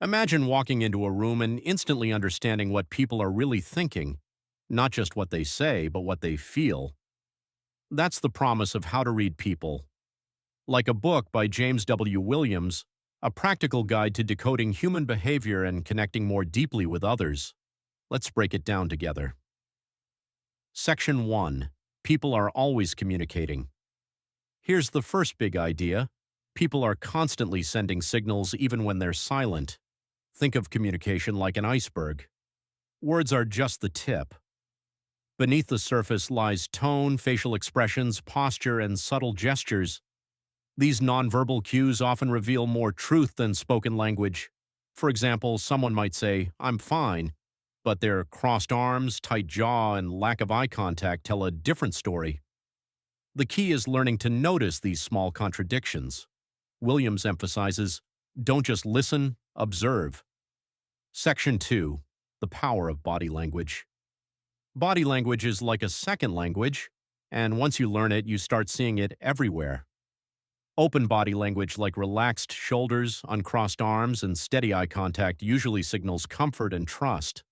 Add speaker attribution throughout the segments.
Speaker 1: Imagine walking into a room and instantly understanding what people are really thinking, not just what they say, but what they feel. That's the promise of How to Read People. Like a book by James W. Williams, a practical guide to decoding human behavior and connecting more deeply with others. Let's break it down together. Section 1. People are always communicating. Here's the first big idea. People are constantly sending signals even when they're silent. Think of communication like an iceberg. Words are just the tip. Beneath the surface lies tone, facial expressions, posture, and subtle gestures. These nonverbal cues often reveal more truth than spoken language. For example, someone might say, "I'm fine," but their crossed arms, tight jaw, and lack of eye contact tell a different story. The key is learning to notice these small contradictions. Williams emphasizes, don't just listen, observe. Section 2. The power of body language. Body language is like a second language, and once you learn it, you start seeing it everywhere. Open body language like relaxed shoulders, uncrossed arms, and steady eye contact usually signals comfort and trust.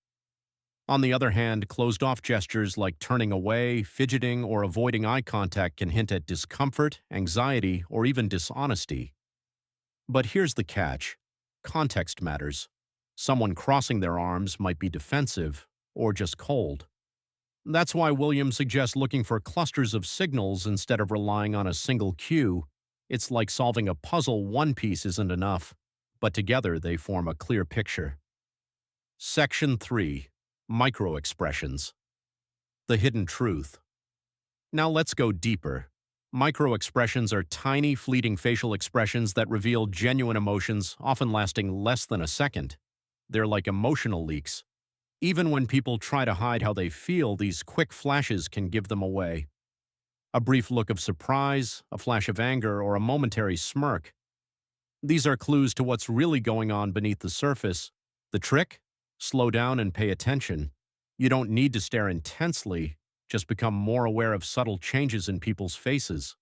Speaker 1: On the other hand, closed-off gestures like turning away, fidgeting, or avoiding eye contact can hint at discomfort, anxiety, or even dishonesty. But here's the catch. Context matters. Someone crossing their arms might be defensive or just cold. That's why Williams suggests looking for clusters of signals instead of relying on a single cue. It's like solving a puzzle. One piece isn't enough, but together they form a clear picture. Section 3. Micro-expressions. The hidden truth. Now let's go deeper. Micro-expressions are tiny, fleeting facial expressions that reveal genuine emotions, often lasting less than a second. They're like emotional leaks. Even when people try to hide how they feel, these quick flashes can give them away. A brief look of surprise, a flash of anger, or a momentary smirk. These are clues to what's really going on beneath the surface. The trick? Slow down and pay attention. You don't need to stare intensely, just become more aware of subtle changes in people's faces.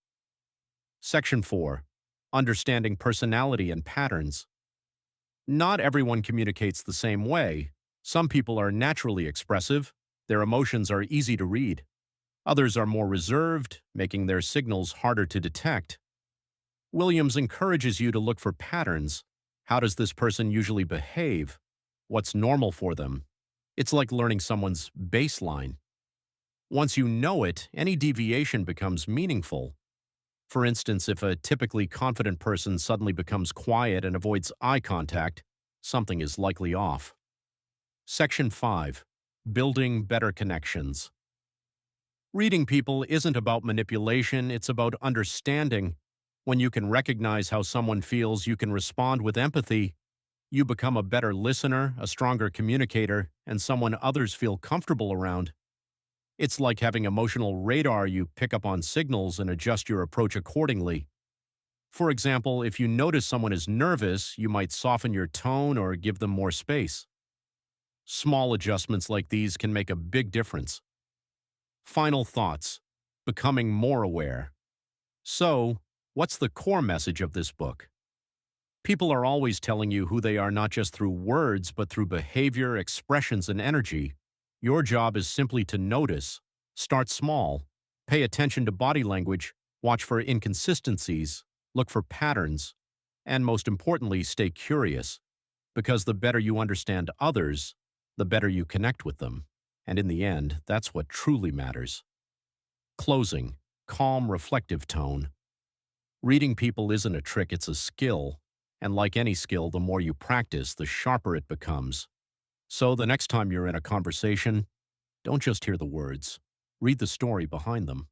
Speaker 1: Section 4. Understanding personality and patterns. Not everyone communicates the same way. Some people are naturally expressive. Their emotions are easy to read. Others are more reserved, making their signals harder to detect. Williams encourages you to look for patterns. How does this person usually behave? What's normal for them? It's like learning someone's baseline. Once you know it, any deviation becomes meaningful. For instance, if a typically confident person suddenly becomes quiet and avoids eye contact, something is likely off. Section 5. Building better connections. Reading people isn't about manipulation, it's about understanding. When you can recognize how someone feels, you can respond with empathy. You become a better listener, a stronger communicator, and someone others feel comfortable around. It's like having emotional radar. You pick up on signals and adjust your approach accordingly. For example, if you notice someone is nervous, you might soften your tone or give them more space. Small adjustments like these can make a big difference. Final thoughts. Becoming more aware. So, what's the core message of this book? People are always telling you who they are not just through words, but through behavior, expressions, and energy. Your job is simply to notice. Start small. Pay attention to body language. Watch for inconsistencies. Look for patterns. And most importantly, stay curious. Because the better you understand others, the better you connect with them. And in the end, that's what truly matters. Closing. Calm, reflective tone. Reading people isn't a trick, it's a skill. And like any skill, the more you practice, the sharper it becomes. So the next time you're in a conversation, don't just hear the words. Read the story behind them.